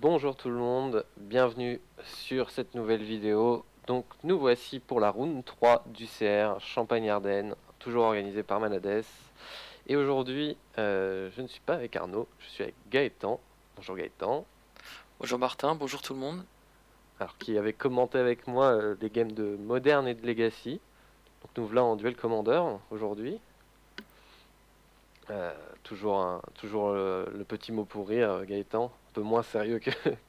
Bonjour tout le monde, bienvenue sur cette nouvelle vidéo. Donc nous voici pour la round 3 du CR Champagne-Ardenne, toujours organisée par Manades. Et aujourd'hui, je ne suis pas avec Arnaud, je suis avec Gaëtan. Bonjour Gaëtan. Bonjour Martin, bonjour tout le monde. Alors qui avait commenté avec moi des games de Modern et de Legacy. Donc nous voilà en duel commander aujourd'hui. Euh, toujours le petit mot pour rire, Gaëtan, un peu moins sérieux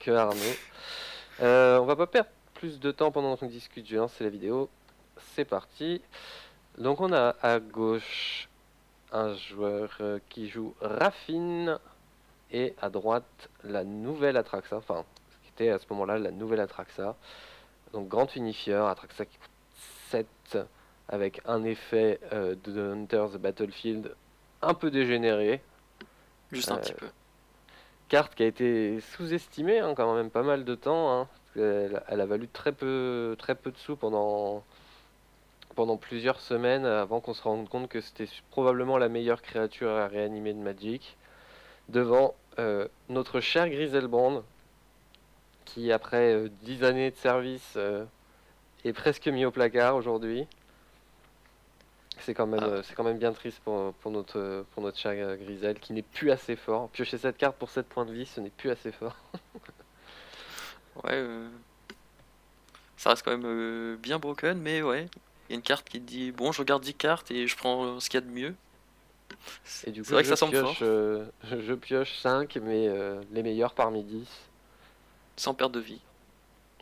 que Arnaud. On va pas perdre plus de temps pendant qu'on discute, je lance la vidéo. C'est parti. Donc on a à gauche un joueur qui joue Raffine et à droite la nouvelle Atraxa, enfin ce qui était à ce moment-là la nouvelle Atraxa. Donc Grand Unifieur, Atraxa qui coûte 7 avec un effet de Hunter the Battlefield un peu dégénéré. Juste un Euh, petit peu. Carte qui a été sous-estimée quand même pas mal de temps. Elle a valu très peu de sous pendant plusieurs semaines avant qu'on se rende compte que c'était probablement la meilleure créature à réanimer de Magic. Devant notre cher Griselbrand qui après 10 années de service est presque mis au placard aujourd'hui. Ah, C'est quand même bien triste pour notre cher Grisel qui n'est plus assez fort. Piocher cette carte pour 7 points de vie, ce n'est plus assez fort. ouais, ça reste quand même bien broken, mais ouais. Il y a une carte qui te dit bon, je regarde 10 cartes et je prends ce qu'il y a de mieux. Et du C'est coup, vrai que ça semble fort, je pioche 5 mais les meilleurs parmi 10, sans perte de vie.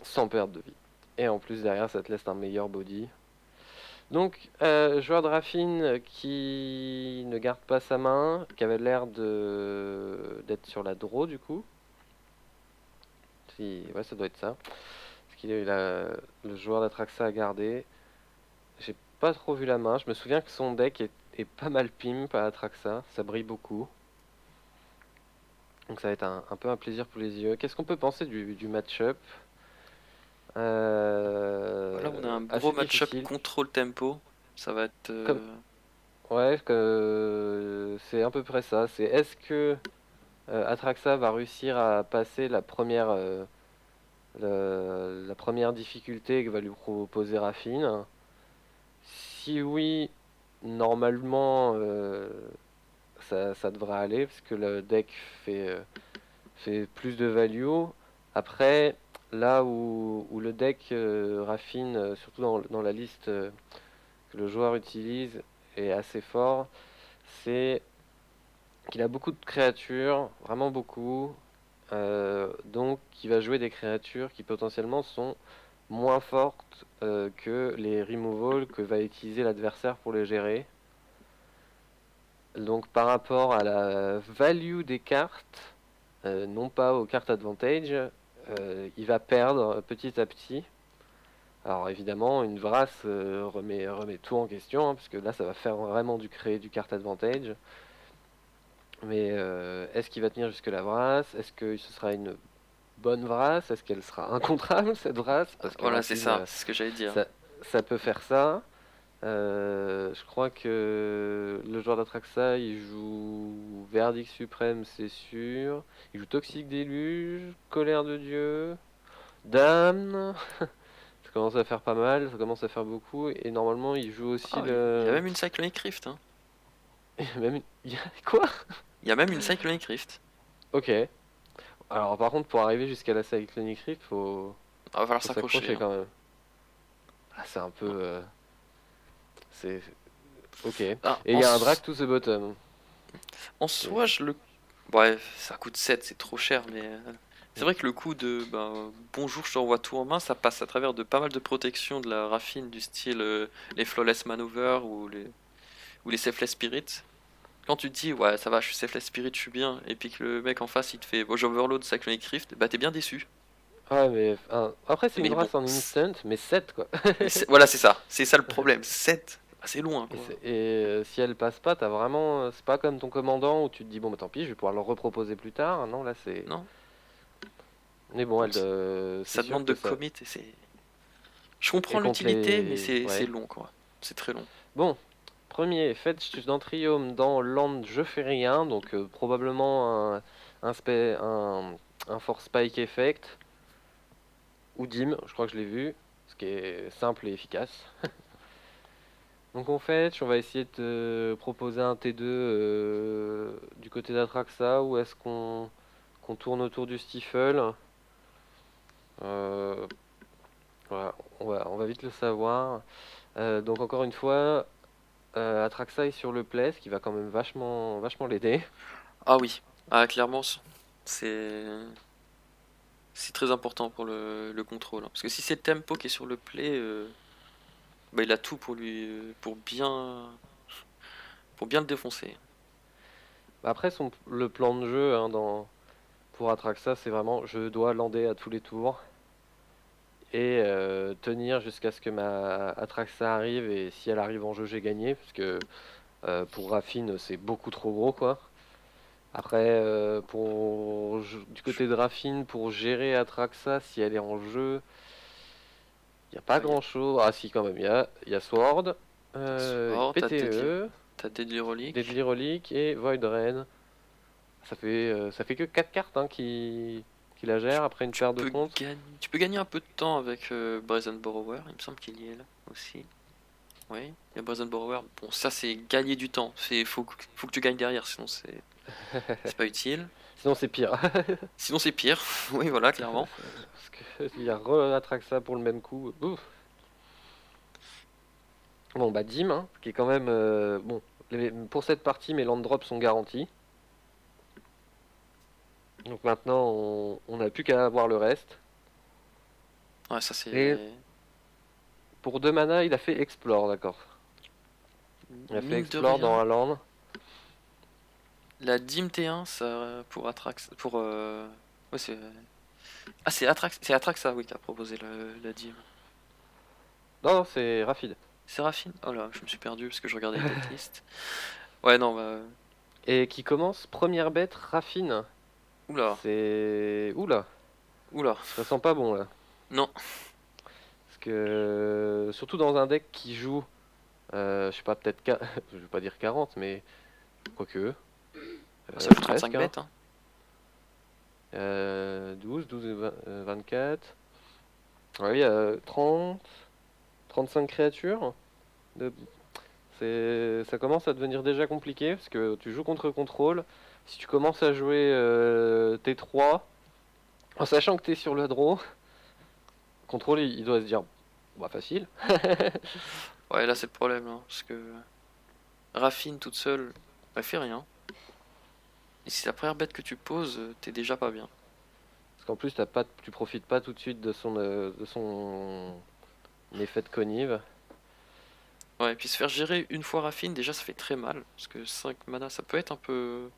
sans perdre de vie. Et en plus, derrière, ça te laisse un meilleur body. Donc, joueur de Raffine qui ne garde pas sa main, qui avait l'air d'être sur la draw du coup. Si, ouais, ça doit être ça. Parce qu'il a eu le joueur d'Atraxa à garder. J'ai pas trop vu la main. Je me souviens que son deck est pas mal pimp à Atraxa. Ça brille beaucoup. Donc ça va être un peu un plaisir pour les yeux. Qu'est-ce qu'on peut penser du match-up? Voilà, on a un gros Assez match-up difficile. contrôle tempo. Ça va être. Comme, ouais, c'est à peu près ça. C'est est-ce que Atraxa va réussir à passer la première difficulté que va lui proposer Raffine? Si oui, normalement ça devrait aller parce que le deck fait plus de value. Après, là où le deck Raffine, surtout dans la liste que le joueur utilise, est assez fort, c'est qu'il a beaucoup de créatures, vraiment beaucoup. Donc, il va jouer des créatures qui potentiellement sont moins fortes que les removals que va utiliser l'adversaire pour les gérer. Donc, par rapport à la value des cartes, non pas aux cartes advantage, il va perdre petit à petit. Alors évidemment, une Vrasse remet tout en question, parce que là, ça va faire vraiment créer du carte advantage. Mais est-ce qu'il va tenir jusque la Vrasse? Est-ce que ce sera une bonne Vrasse? Est-ce qu'elle sera incontrable, cette Vrasse? Parce que Voilà, c'est Raffine, ça, c'est ce que j'allais dire. ça, ça peut faire ça. Je crois que le joueur d'Atraxa, il joue Verdict Suprême, c'est sûr. Il joue Toxique Déluge, Colère de Dieu, Damne. Ça commence à faire pas mal, ça commence à faire beaucoup. Et normalement, il joue aussi Ah, il y a le. même une Cyclonic Rift, hein. Même. Quoi? Il y a même une Cyclonic Rift. Ok. Alors, par contre, pour arriver jusqu'à la Cyclonic Rift, Ah, va falloir faut s'accrocher, s'accrocher hein. quand même. Ah, c'est un peu. C'est. Ok. Et Ah, il y a un drag to the bottom. en C'est- soi, je le. Ouais, ça coûte 7, c'est trop cher, mais. C'est vrai que le coup de bonjour, je te renvoie tout en main, ça passe à travers de pas mal de protections de la raffine du style les Flawless Maneuver ou les Selfless Spirit. Quand tu te dis, ouais, ça va, je suis Selfless Spirit, je suis bien, et puis que le mec en face il te fait, bon, j'overload Cyclonic Rift, bah t'es bien déçu. Ouais, mais. Après, c'est une Mais bon, brasse en instant, mais 7 quoi. voilà, c'est ça le problème. 7, bah, c'est loin Et, quoi. si elle passe pas, t'as vraiment. C'est pas comme ton commandant où tu te dis, bon, bah tant pis, je vais pouvoir le reproposer plus tard. Non, là, c'est. Non? Mais bon, Donc c'est ça sûr demande de que ça. commit, et c'est. Je comprends Et contre l'utilité, mais les. c'est Ouais. long quoi. C'est très long. Bon, premier, Fetch d'Antrium dans Land, je fais rien. Donc, probablement un un Force Spike Effect ou Dim, je crois que je l'ai vu, ce qui est simple et efficace. Donc en fait, on va essayer de te proposer un T2 du côté d'Atraxa ou est-ce qu'on tourne autour du Stifle. Euh, voilà, on va vite le savoir. Donc encore une fois, Atraxa est sur le play, ce qui va quand même vachement, vachement l'aider. Ah oui, ah, clairement, c'est c'est très important pour le contrôle, hein. Parce que si c'est le tempo qui est sur le play, bah, il a tout pour lui, pour bien le défoncer. Après, le plan de jeu pour Atraxa, c'est vraiment je dois lander à tous les tours et tenir jusqu'à ce que ma Atraxa arrive. Et si elle arrive en jeu, j'ai gagné. Parce que pour Raffine, c'est beaucoup trop gros, quoi. Après, du côté de Raffine, pour gérer Atraxa, si elle est en jeu, il n'y a pas Ouais, grand-chose. Ah si, quand même, il y a Sword, Sword, PTE, t'as Deadly Relic. Deadly Relic et Void Rain. Ça fait que 4 cartes hein, qui la Tu, gèrent après une paire de comptes. tu peux gagner un peu de temps avec Brazen Borrower, il me semble qu'il y est là aussi. Oui, il y a Brazen Borrower. Bon, ça c'est gagner du temps. Faut que tu gagnes derrière, sinon c'est pas utile. Sinon, c'est pire. Sinon c'est pire. Oui, voilà, clairement. Parce qu'il y a re-Atraxa pour le même coup. Ouf. Bon, bah, Dim, hein, qui est quand même. Bon, pour cette partie, mes land drops sont garantis. Donc maintenant, on n'a plus qu'à avoir le reste. Ouais, ça Et c'est. pour 2 mana, il a fait Explore, d'accord. Il a fait Mine de Explore dans rien, un land. la Dim T1, ça pour Atrax. Pour. Ouais, c'est. Ah, c'est Atraxa, oui, qui a proposé la Dim. Non, non, c'est Raffid. Séraphine? Oh là, je me suis perdu parce que je regardais une autre liste. Ouais, non, bah. Et qui commence première bête, Raffine. Oula, C'est. Oula, oula. ça sent pas bon là. Non, Parce que. Surtout dans un deck qui joue. Je sais pas, peut-être. Je vais pas dire 40, mais. Quoique. ça fait 35 Presque, hein. bêtes, hein. 12 et 24. Ouais, il y a 30, 35 créatures. De... Ça commence à devenir déjà compliqué parce que tu joues contre contrôle. Si tu commences à jouer T3, en sachant que tu es sur le draw, contrôle il doit se dire bah facile. Ouais, là c'est le problème, hein, parce que Raffine toute seule, elle fait rien. Et si c'est la première bête que tu poses, t'es déjà pas bien. Parce qu'en plus tu profites pas tout de suite de son effet de connive. Ouais, et puis se faire gérer une fois Raffine, déjà ça fait très mal. Parce que 5 mana, ça peut être un peu.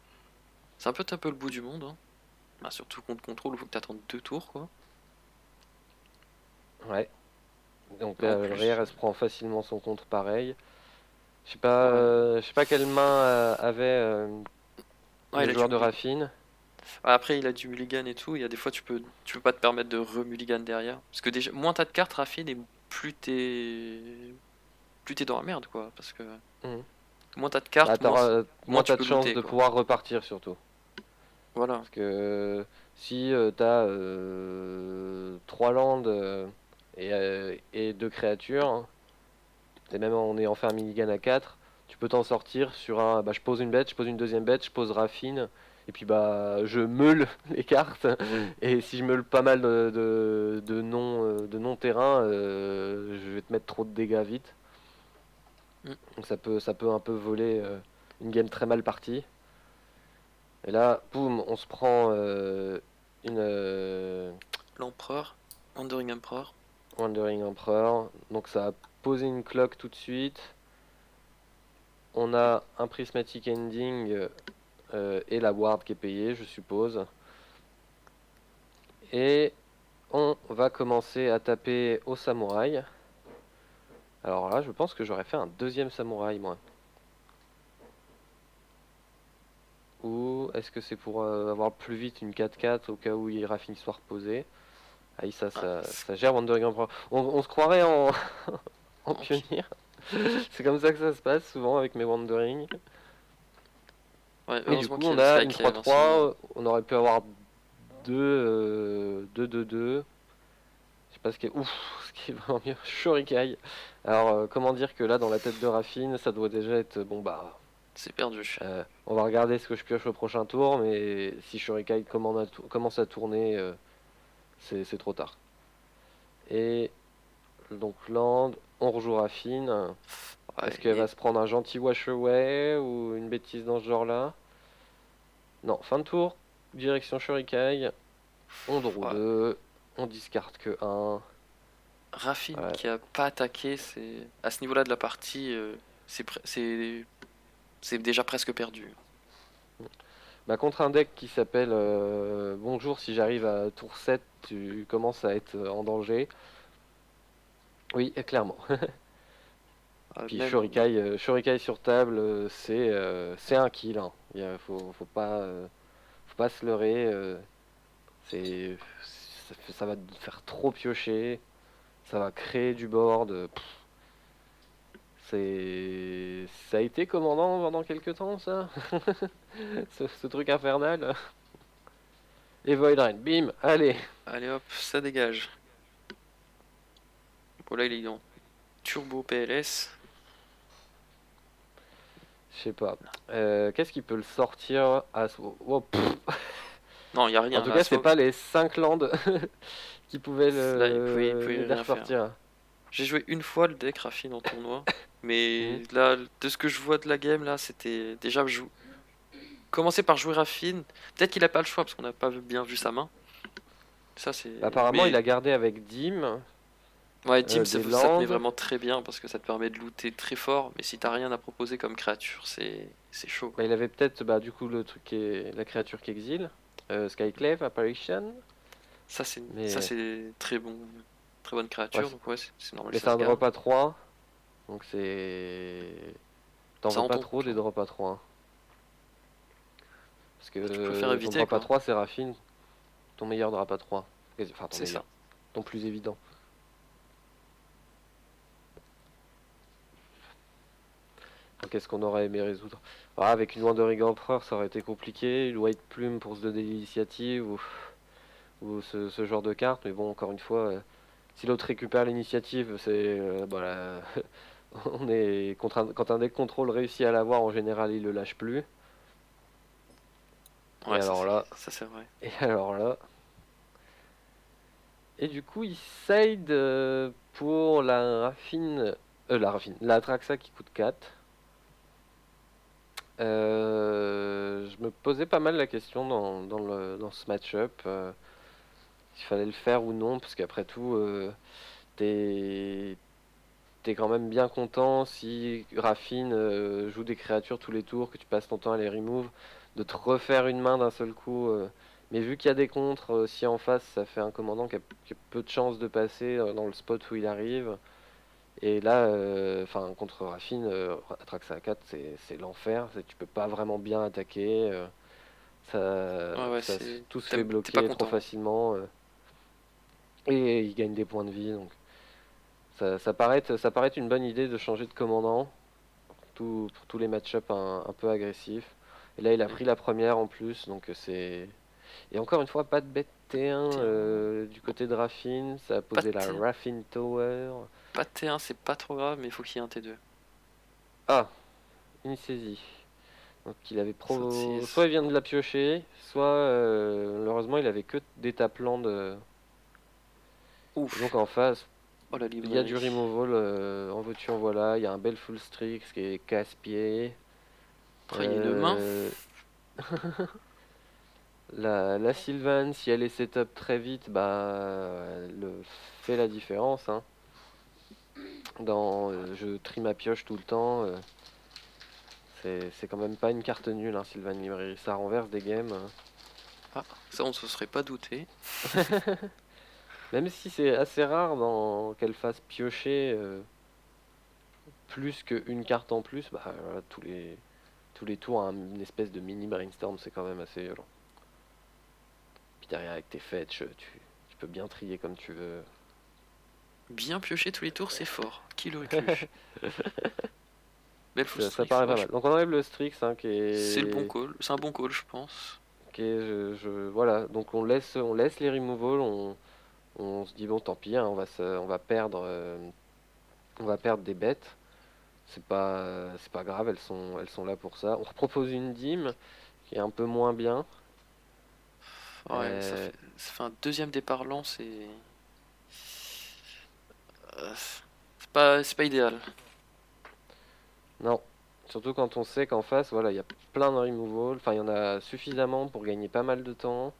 C'est un peu le bout du monde, hein. Bah, surtout contre contrôle, il faut que t'attendes 2 tours, quoi. Ouais. Donc En le plus. RR elle se prend facilement son contre pareil. Ouais. Je sais pas quelle main avait Ouais, le il a du joueur de mulligan. Raffine. Après, il a du mulligan et tout. Il y a des fois, tu peux pas te permettre de re-mulligan derrière. Parce que déjà, moins t'as de cartes Raffine et plus t'es dans la merde, quoi. Parce que Mhm. moins t'as de Bah, cartes, moins moins tu t'as de peux chances looter, de quoi. pouvoir repartir surtout. Voilà. Parce que si t'as 3 landes et 2 créatures, hein, et même en ayant fait un minigun à 4, tu peux t'en sortir sur un bah, je pose une bête, je pose une deuxième bête, je pose Raffine, et puis bah je meule les cartes. Et si je meule pas mal de non-terrain, je vais te mettre trop de dégâts vite. Mm. Donc ça peut un peu voler une game très mal partie. Et là, boum, on se prend une L'empereur. Wandering Emperor. Wandering Emperor. Donc ça a posé une cloque tout de suite. On a un Prismatic Ending et la ward qui est payée, je suppose. Et on va commencer à taper au samouraï. Alors là, je pense que j'aurais fait un deuxième samouraï, moi. Ou est-ce que c'est pour avoir plus vite une 4-4 au cas où Irafin soit reposé. Ah, ça, Ah, ça, ça gère Wandering Emperor. On se croirait en ok. pionnier. C'est comme ça que ça se passe souvent avec mes Wandering. Ouais, Et du heureusement coup, qu'il y on avait a Sky une Clef, hein, sinon. 3-3. On aurait pu avoir 2-2-2. Je sais pas ce qui est ouf, ce qui est vraiment mieux. Shurikai. Alors, comment dire que là, dans la tête de Raffine, ça doit déjà être bon bah. C'est perdu. On va regarder ce que je pioche au prochain tour, mais si Shurikai commence à tourner, c'est trop tard. Et donc land, on rejoue Raffine. Ouais, Est-ce qu'elle et va se prendre un gentil wash away ou une bêtise dans ce genre-là? Non, fin de tour, direction Shurikai. On draw ouais. 2, on discarte que 1. Raffine Ouais. qui a pas attaqué, c'est à ce niveau-là de la partie, c'est déjà presque perdu. Bah, contre un deck qui s'appelle Bonjour, si j'arrive à tour 7, tu commences à être en danger. Oui, clairement. Puis Même Shurikai sur table, c'est un kill, hein. Faut pas se leurrer. C'est, ça va te faire trop piocher. Ça va créer du board. Ça a été commandant pendant quelques temps, ça. Ce truc infernal. Et Void Rain, bim, allez. allez hop, ça dégage. Bon là il est en turbo PLS. Je sais pas. Qu'est-ce qui peut le sortir à oh, Non, il y a En rien tout là. cas, c'est pas les 5 landes qui pouvaient Là, il pouvait l'aider à rien faire. sortir. J'ai joué une fois le deck Raffine en tournoi, Mhm. mais là, de ce que je vois de la game là, c'était déjà commencer par jouer Raffine. Peut-être qu'il a pas le choix parce qu'on n'a pas bien vu sa main. Ça c'est. Apparemment, il Mais a gardé avec Dim ouais, Dim, des ça te met landes. vraiment très bien parce que ça te permet de looter très fort. Mais si t'as rien à proposer comme créature, c'est chaud Bah, quoi. il avait peut-être du coup le truc qui est la créature qui exile. Skyclave, Apparition. Ça Mais, c'est très bon, très bonne ouais, créature. Donc ouais, c'est normal mais que c'est ça se un garde. drop à 3. Donc c'est. T'en Ça veux en pas tombe. trop des drops à 3, hein. Parce que Tu préfères ton éviter drop à quoi. 3 c'est Raffine. Ton meilleur drop à 3. Enfin, ton C'est ça. meilleur. Ton plus évident. Qu'est-ce qu'on aurait aimé résoudre? Avec une Wandering Emperor, ça aurait été compliqué. Une White Plume pour se donner l'initiative ou ce genre de carte. Mais bon, encore une fois, si l'autre récupère l'initiative, c'est. Voilà. On est quand un deck contrôle réussit à l'avoir, en général, il le lâche plus. Et Ouais, alors là, ça c'est vrai. et alors là. Et du coup, il side pour la Traxa qui coûte 4. Je me posais pas mal la question dans ce match-up, s'il fallait le faire ou non, parce qu'après tout, t'es t'es quand même bien content si Raffine joue des créatures tous les tours, que tu passes ton temps à les remove, de te refaire une main d'un seul coup. Mais vu qu'il y a des contres, si en face ça fait un commandant qui a peu de chances de passer dans le spot où il arrive, et là, enfin contre Raffine, Atraxa à 4, c'est l'enfer. Tu peux pas vraiment bien attaquer. Ouais, ouais, c'est. Tout se fait T'es pas bloquer trop content. facilement. Et il gagne des points de vie. Donc ça paraît une bonne idée de changer de commandant pour tous les match-up un peu agressifs. Et là, il a Mm. pris la première en plus. Donc c'est. Et encore une fois, pas de bête T1 T1. du côté de Raffine. Ça a Pas de posé la T1. Raffine Tower. Pas de T1, c'est pas trop grave, mais il faut qu'il y ait un T2. Ah, une saisie. Donc il avait Saut de soit 6. il vient de la piocher, soit malheureusement il avait que des taplands de. Et donc Ouf. en face, Oh la il y a du librairie. removal, en veux-tu en voilà, il y a un bel full streak, ce qui est casse-pied. Oh, il y a une main. Euh, la Sylvan, si elle est setup très vite, elle fait la différence, hein. Je trie ma pioche tout le temps, c'est quand même pas une carte nulle, hein, Sylvan Librairie, ça renverse des games. Ah, ça on se serait pas douté. Même si c'est assez rare qu'elle fasse piocher plus qu'une carte en plus, voilà, tous les tours, une espèce de mini brainstorm, c'est quand même assez violent. Puis derrière, avec tes fetch, tu peux bien trier comme tu veux. Bien piocher tous les tours, c'est fort. Qui l'aurait cru? Belle full Ça streak. paraît Ouais, pas mal. Donc on enlève le Strix, hein, c'est le bon call. C'est un bon call, je pense. Ok, voilà. Donc on laisse les removals, on se dit bon, tant pis, hein, on va perdre des bêtes. C'est pas grave, elles sont là pour ça. On repropose une dîme qui est un peu moins bien. Ouais, mais Euh, ça fait un deuxième départ lent, euh, c'est pas idéal. non, surtout quand on sait qu'en face, voilà, il y a plein de removals. Enfin, il y en a suffisamment pour gagner pas mal de temps.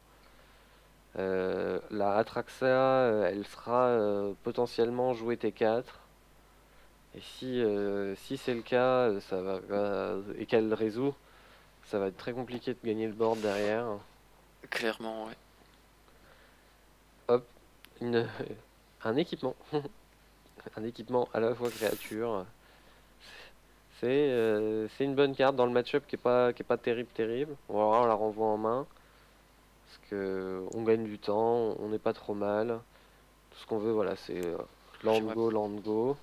La Atraxa, elle sera potentiellement jouée T4. Et si c'est le cas, et qu'elle résout, ça va être très compliqué de gagner le board derrière. Clairement, ouais. Hop, une, un équipement. Un équipement à la fois créature. C'est une bonne carte dans le match-up qui est pas terrible, terrible. On la renvoie en main. Parce que on gagne du temps, on n'est pas trop mal. Tout ce qu'on veut, voilà, c'est land J'aimerais. go, land go.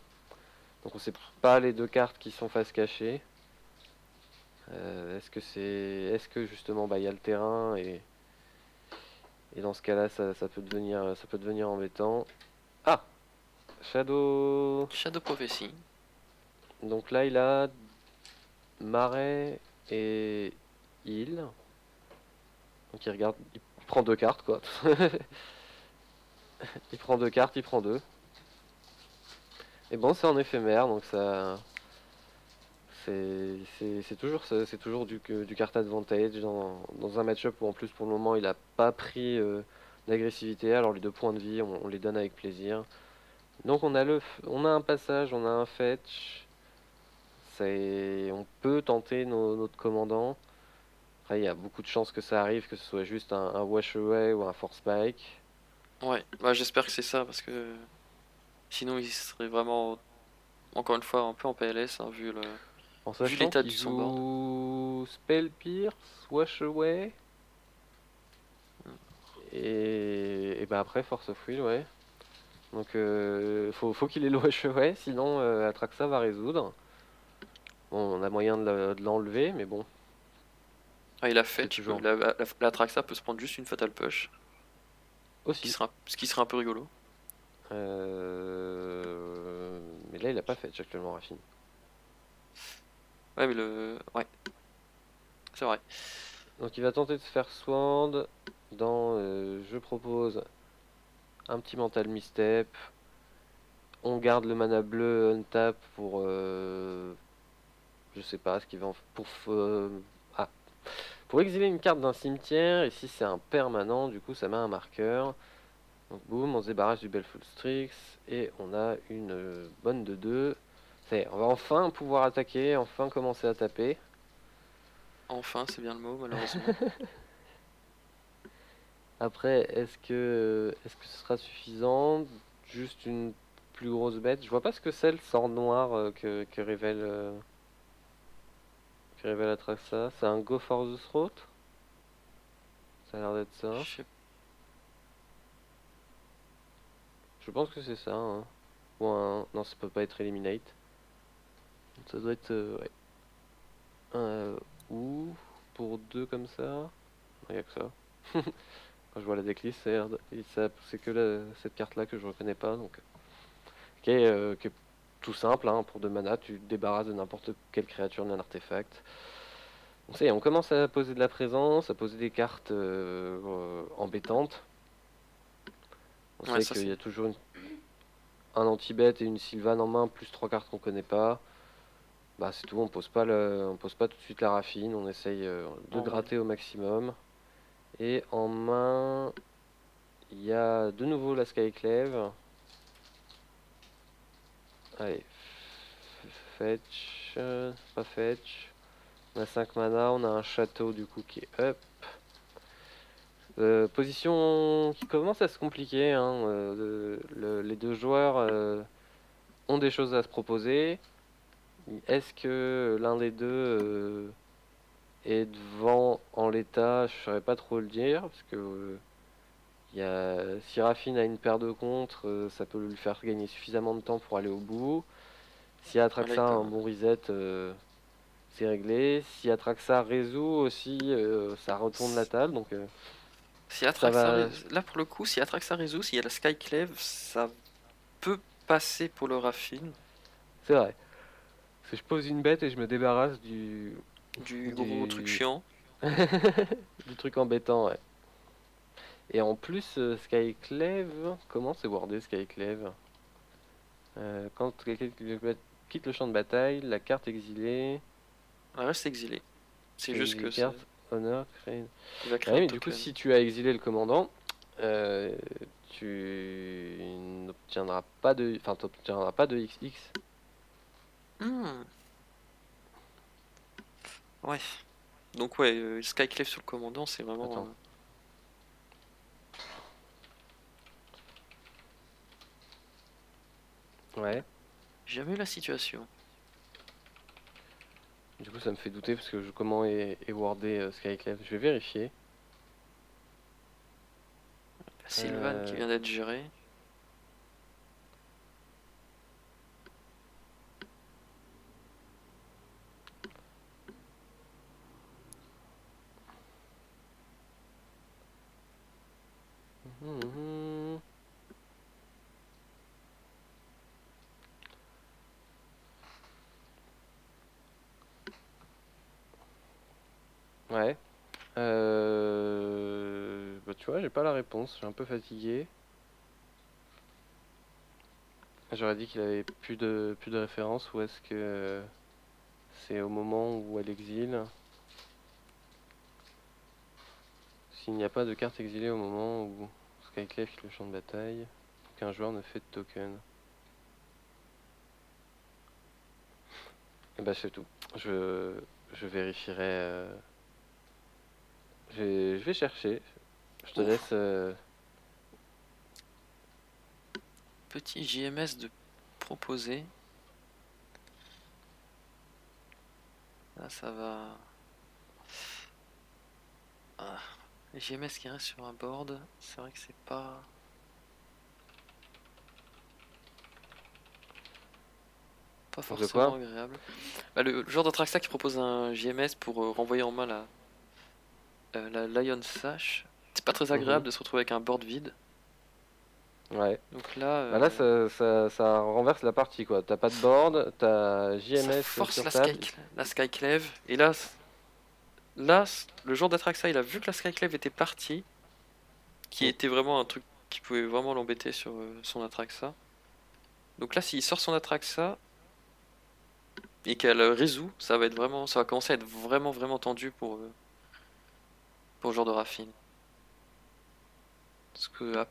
Donc on sait pas les deux cartes qui sont face cachée. Est-ce que justement bah il y a le terrain et dans ce cas-là ça peut devenir embêtant. Ah, Shadow. Shadow Prophecy. Donc là il a Marais et Île. Donc il regarde, il prend deux cartes quoi. Il prend deux cartes, il prend deux. Et bon c'est en éphémère donc ça c'est toujours du card advantage dans un match-up où en plus pour le moment il a pas pris d'agressivité, alors les 2 points de vie on les donne avec plaisir. Donc on a un passage, on a un fetch, on peut tenter notre commandant. Après il y a beaucoup de chances que ça arrive, que ce soit juste un wash away ou un force spike. Ouais, bah, j'espère que c'est ça parce que sinon il serait vraiment, encore une fois, un peu en PLS, hein, En vu sachant l'état qu'il du son board. joue Spell Pierce, wash away, et bah après force of will, ouais. Donc faut qu'il ait le chevet, sinon Atraxa va résoudre. Bon, on a moyen de l'enlever, mais bon, Ah, il a c'est fait, toujours la Traxa peut se prendre juste une Fatal Push, aussi. ce qui serait un peu rigolo. Mais là, il a pas fait actuellement Raffine. Ouais, ouais, c'est vrai. Donc il va tenter de se faire sword dans je propose un petit mental misstep. On garde le mana bleu untap pour je sais pas ce qu'il va ah, pour exiler une carte d'un cimetière, et si c'est un permanent, du coup ça met un marqueur. Donc boum, on se débarrasse du Belful Strix et on a une bonne de 2. Ça y est, on va enfin pouvoir attaquer, enfin commencer à taper. Enfin, c'est bien le mot, malheureusement. Après, est-ce que ce sera suffisant? Juste une plus grosse bête. Je vois pas ce que c'est le sort noir que révèle Atraxa. C'est un Go for the Throat? Ça a l'air d'être ça. Je sais- Je pense que c'est ça, hein. Non, ça peut pas être Eliminate. Ça doit être. Ouais. Un, ou pour deux comme ça. Il n'y a que ça. Quand je vois la decklist, c'est que cette carte-là que je reconnais pas. Donc, qui est tout simple, hein, pour 2 mana, tu te débarrasses de n'importe quelle créature d'un artefact. On commence à poser de la présence, à poser des cartes embêtantes. On Ouais, sait ça qu'il y c'est. a toujours un anti-bet et une Sylvan en main, plus 3 cartes qu'on connaît pas. Bah c'est tout, on pose pas tout de suite la raffine, on essaye de Oh, ouais. gratter au maximum. Et en main, il y a de nouveau la Skyclave. Allez, fetch, pas fetch. On a 5 mana, on a un château du coup qui est up. Position qui commence à se compliquer, hein. Les deux joueurs ont des choses à se proposer. Est-ce que l'un des deux est devant en l'état? Je ne saurais pas trop le dire, parce que si Raffine a une paire de contre, ça peut lui faire gagner suffisamment de temps pour aller au bout. Si Ah, là, Atraxa a un bon reset, c'est réglé. Si Atraxa résout aussi, ça retourne la table. Donc Si ça Atraxa va. là pour le coup, si Atraxa résout, s'il y a la Skyclave, ça peut passer pour le Raffine. C'est vrai. Parce que je pose une bête et je me débarrasse Du gros truc du, chiant. du truc embêtant, ouais. Et en plus, Skyclave, comment c'est wordé Skyclave? Quand quelqu'un quitte le champ de bataille, la carte exilée, Elle reste exilé. C'est tu juste exiles que carte, honneur, crée. il va Ah créer oui, un mais du coup, token. si tu as exilé le commandant, euh, tu n'obtiendras pas de, enfin, t'obtiendras pas de XX. Hmm, ouais. Donc ouais, Skyclave sur le commandant, c'est vraiment... Attends. Ouais. J'ai jamais eu la situation. Du coup, ça me fait douter parce que comment est wordé Skyclave. Je vais vérifier. Sylvan qui Euh, vient d'être géré. mhm. Ouais. Bah, tu vois, j'ai pas la réponse. Je suis un peu fatigué. J'aurais dit qu'il avait plus de référence. Ou est-ce que c'est au moment où elle exile? S'il n'y a pas de carte exilée au moment où Skyclave quitte le champ de bataille, aucun joueur ne fait de token. Et bah c'est tout. Je vérifierai. Je vais chercher. Je te Ouf. laisse. Petit JMS de proposer. Là, ça va... Ah. Les JMS qui restent sur un board, c'est vrai que c'est pas... Pas De forcément quoi? agréable. Bah, le genre d'Atraxa qui propose un JMS pour renvoyer en main la Lion Sash, c'est pas très Mhm. agréable de se retrouver avec un board vide. Ouais. Donc là, Bah là, ça renverse la partie quoi. T'as pas de board, t'as ça JMS force sur table. La Skyclave. Et là, le genre d'Atraxa, il a vu que la Skyclave était partie, qui Mm. était vraiment un truc qui pouvait vraiment l'embêter sur son Atraxa. Donc là, s'il sort son Atraxa et qu'elle résout, ça va commencer à être vraiment vraiment tendu pour le genre de Raffine. Parce que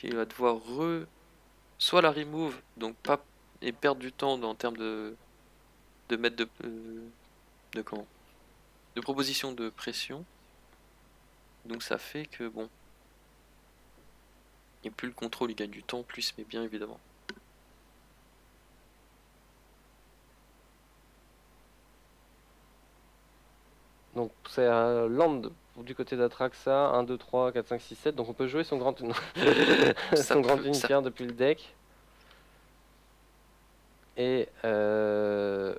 il va devoir soit la remove, donc pas et perdre du temps en termes de mettre de comment de proposition de pression. Donc ça fait que bon, et plus le contrôle il gagne du temps, plus mais bien évidemment. Donc c'est un land du côté d'Atraxa, 1, 2, 3, 4, 5, 6, 7. Donc on peut jouer son grand, Ça son grand peut, ça unitaire depuis le deck. Et bah,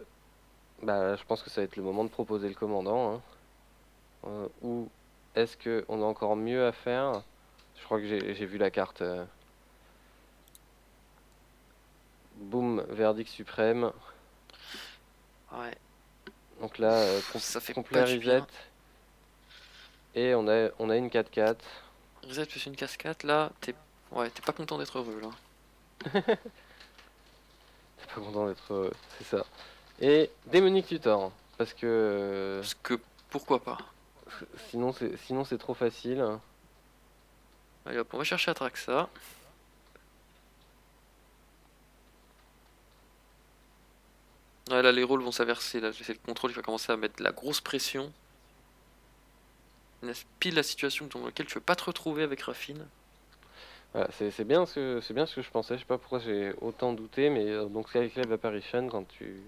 je pense que ça va être le moment de proposer le commandant, hein. Ou est-ce qu'on a encore mieux à faire? Je crois que j'ai vu la carte. Boum, verdict suprême. ouais, Donc là, ça fait pas complet du reset. bien. Et on a une 4-4. Reset plus une cascade, là, t'es pas content d'être heureux là. T'es pas content d'être. C'est ça. Et démonique tutor. Parce que Parce que pourquoi pas. sinon c'est trop facile. Allez hop, on va chercher Atraxa. Ouais, là les rôles vont s'inverser, là c'est le contrôle qui va commencer à mettre de la grosse pression. Pile la situation dans laquelle tu veux pas te retrouver avec Raffine. Voilà, c'est bien ce que je pensais. Je sais pas pourquoi j'ai autant douté, mais donc c'est avec Club Apparition quand tu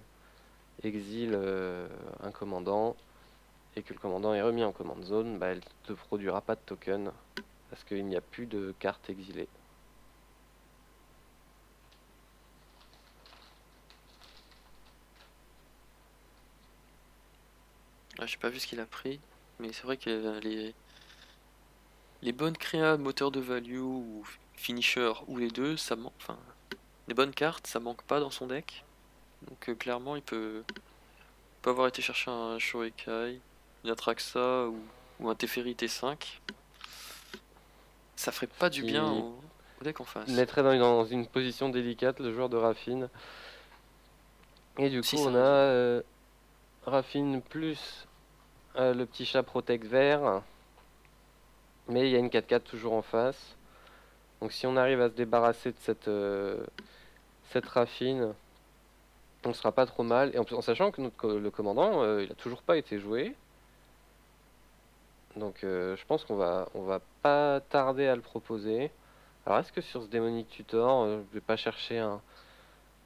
exiles un commandant et que le commandant est remis en command zone, bah, elle te produira pas de token parce qu'il n'y a plus de carte exilée. j'ai pas vu ce qu'il a pris, mais c'est vrai que les bonnes créas, moteur de value ou finisher ou les deux, ça manque. Enfin, les bonnes cartes, ça manque pas dans son deck. Donc clairement, peut avoir été chercher un Shorekai, une Atraxa ou un Teferi T5. Ça ferait pas du bien Qui au deck en face. mettrait dans une position délicate le joueur de Raffine. Et du Si coup, on a ça. Raffine plus le petit chat Protect vert. Mais il y a une 4-4 toujours en face. Donc si on arrive à se débarrasser de cette Raffine, on sera pas trop mal. Et en plus, en sachant que le commandant, il a toujours pas été joué. Donc je pense qu'on va pas tarder à le proposer. Alors est-ce que sur ce démonique tutor, je vais pas chercher un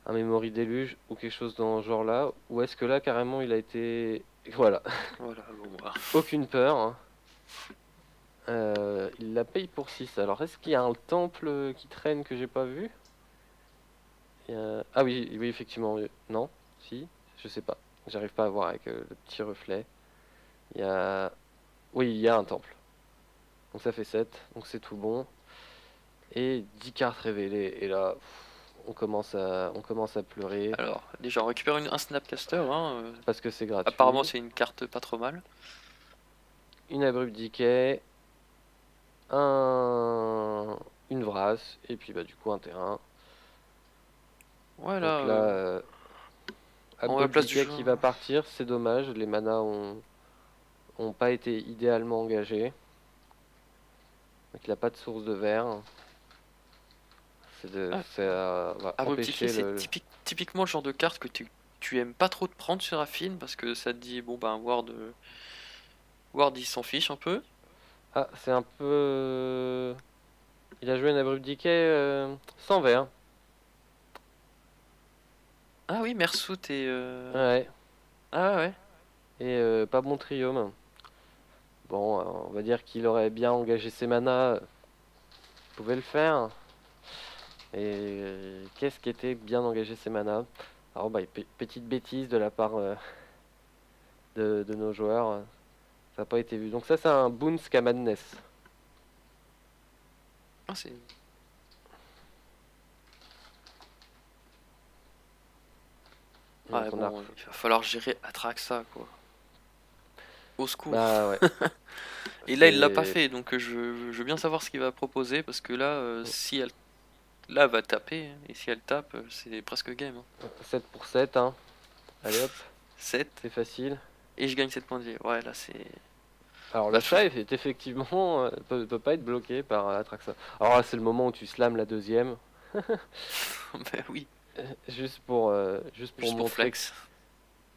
memory déluge ou quelque chose dans ce genre là, ou est-ce que là carrément il a été... Voilà, Voilà, bon bah. aucune peur, hein. Il la paye pour 6. Alors est-ce qu'il y a un temple qui traîne que j'ai pas vu? Ah oui, oui effectivement, non, si, je sais pas, j'arrive pas à voir avec le petit reflet. Il y a... Oui, il y a un temple, donc ça fait 7, donc c'est tout bon. Et 10 cartes révélées, et là, on commence à pleurer, Alors, déjà, on récupère un Snapcaster. Hein, parce que c'est apparemment, gratuit. c'est une carte pas trop mal. Une Abrupt Decay, une Vrasse, et puis bah du coup un terrain. Ouais, là, Donc là, on va à la Abrupt place du Decay joueur. qui va partir, c'est dommage, les manas ont pas été idéalement engagés. Donc il n'a pas de source de verre. Ah, Va Abruptifier, empêcher c'est le... typiquement le genre de carte que tu aimes pas trop te prendre sur Affine parce que ça te dit, bon, ben, Ward il s'en fiche un peu. Ah, c'est un peu... Il a joué une Abrupt Decay sans verre. Ah oui, Mersout et. Ouais, Ah ouais. et pas bon Triome. Bon, on va dire qu'il aurait bien engagé ses manas, il pouvait le faire. Et qu'est-ce qui était bien engagé ses manas? Alors, bah, petite bêtise de la part de nos joueurs, ça n'a pas été vu. Donc ça, c'est un Boons Madness. Ah, c'est. Donc Ouais, on a... bon, il va falloir gérer Atraxa, quoi. Au secours. Bah ouais, Et là, il l'a pas c'est... fait, donc je veux bien savoir ce qu'il va proposer parce que là, si elle. Là, elle va taper, hein, et si elle tape, c'est presque game. Hein. 7 pour 7, hein. Allez hop, 7, c'est facile. et je gagne 7 points de vie. Ouais, là, c'est. Alors Bah, le chat est effectivement peut pas être bloqué par Atraxa. Alors là c'est le moment où tu slams la deuxième, bah oui, juste pour juste pour montrer que... flex.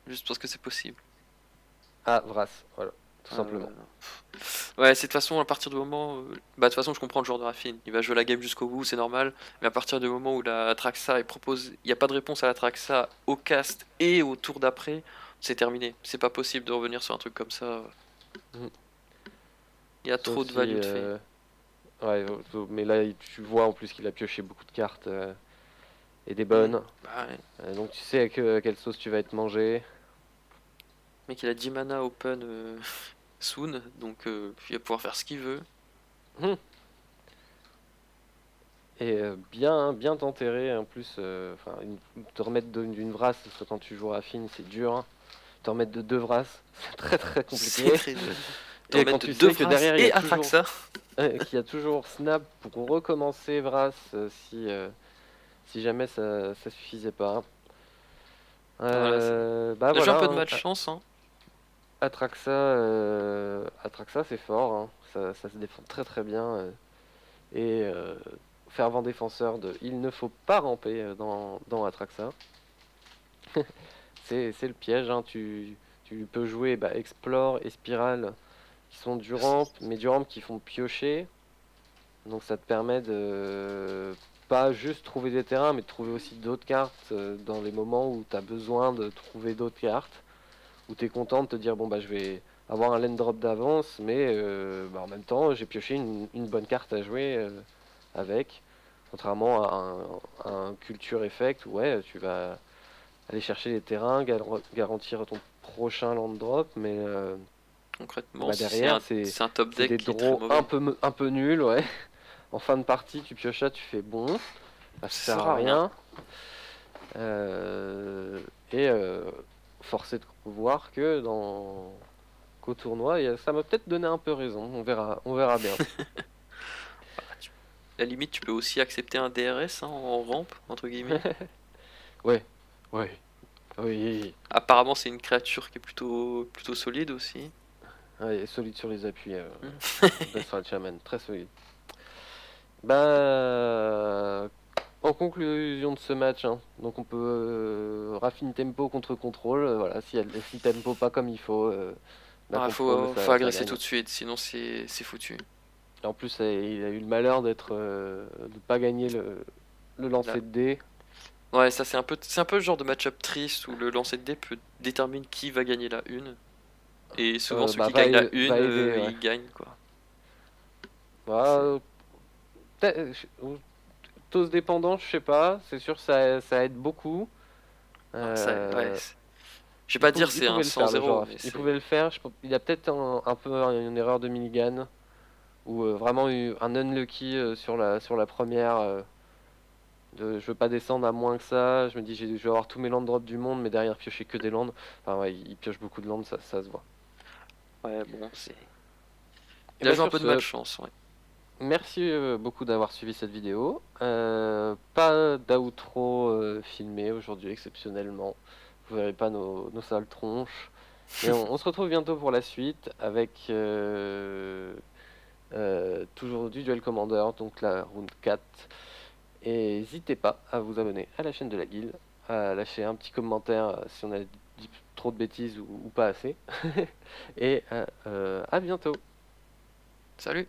Juste parce que c'est possible. Ah, Vras, voilà, tout Euh, simplement. Ouais, c'est de toute façon, à partir du moment. Bah, de toute façon, je comprends le joueur de Raffine. Il va jouer la game jusqu'au bout, c'est normal. Mais à partir du moment où la Traxa est proposée. Il n'y a pas de réponse à la Traxa au cast et au tour d'après, c'est terminé. C'est pas possible de revenir sur un truc comme ça. Mhm. Il y a Sauf trop de si... value de fait. Ouais, mais là tu vois en plus qu'il a pioché beaucoup de cartes et des Hmm. bonnes. Bah, ouais. Donc tu sais à quelle sauce tu vas être mangé. Mec, il a 10 mana open soon, donc il va pouvoir faire ce qu'il veut. Mhm. Et bien t'enterrer en plus, enfin, te remettre d'une Vras quand tu joues à Fine c'est dur, hein. Te remettre de deux Vras, c'est très très C'est compliqué. très dur. T'en Et quand remettre de tu deux sais que Vras derrière et Atraxa. qu'il y a toujours Snap pour recommencer Vras si jamais ça suffisait pas. Voilà, c'est. Bah Là, j'ai un voilà, peu de hein. malchance, hein. Atraxa c'est fort, hein. Ça se défend très très bien. Et fervent défenseur de il ne faut pas ramper dans Atraxa. C'est le piège, hein. Tu peux jouer bah, Explore et Spirale qui sont du ramp, mais du ramp qui font piocher. Donc ça te permet de pas juste trouver des terrains, mais de trouver aussi d'autres cartes dans les moments où tu as besoin de trouver d'autres cartes, où tu es content de te dire bon bah je vais avoir un land drop d'avance, mais bah, en même temps j'ai pioché une bonne carte à jouer avec, contrairement à un culture effect où ouais tu vas aller chercher les terrains, garantir prochain land drop, mais Concrètement, bah si derrière, c'est un top c'est deck des qui est très draws mauvais, un peu nuls, ouais. En fin de partie, tu pioches ça, tu fais bon, ça ça sert sert à à rien. rien. Euh, et force est de voir que qu'au tournoi, ça m'a peut-être donné un peu raison. On verra bien. Bah, à la limite, tu peux aussi accepter un DRS hein, en rampe, entre guillemets. Ouais, ouais, oui. Apparemment, c'est une créature qui est plutôt solide aussi. Ouais, solide sur les appuis. Hmm. Deathrat Shaman, très solide. Bah, en conclusion de ce match, hein, donc on peut raffine tempo contre contrôle. Voilà, si tempo pas comme il faut, bah Ah, contrôle, faut ça agresser tout gagne. de suite, sinon c'est foutu. En plus, il a eu le malheur de pas gagner le Là. lancer de dés. Ouais, ça c'est un peu le genre de match-up triste où le lancer de dés peut déterminer qui va gagner la une. Et souvent, ceux Bah, qui gagnent la une, va aider, ouais. ils gagnent quoi. C'est... Bah, Toast dépendant, je sais pas. C'est sûr, ça aide beaucoup. Ah, ça, ouais. Euh, Je vais pas dire il c'est un pouvait le faire, le 100-0, genre. mais Il c'est. pouvait le faire. Il y a peut-être un peu une erreur de Milligan. Ou vraiment eu un unlucky sur la première. Je veux pas descendre à moins que ça. Je me dis, je vais avoir tous mes land drops du monde, mais derrière piocher que des landes. Enfin, ouais, il pioche beaucoup de landes, ça se voit. Ouais, bon, c'est. Et Il a bah joué un sur peu de ce, malchance, ouais. merci beaucoup d'avoir suivi cette vidéo. Pas d'outro filmé aujourd'hui, exceptionnellement. Vous verrez pas nos sales tronches. Mais on se retrouve bientôt pour la suite avec toujours du Duel Commander, donc la round 4. Et n'hésitez pas à vous abonner à la chaîne de la guilde, à lâcher un petit commentaire si on a dit trop de bêtises ou pas assez. Et à bientôt. Salut!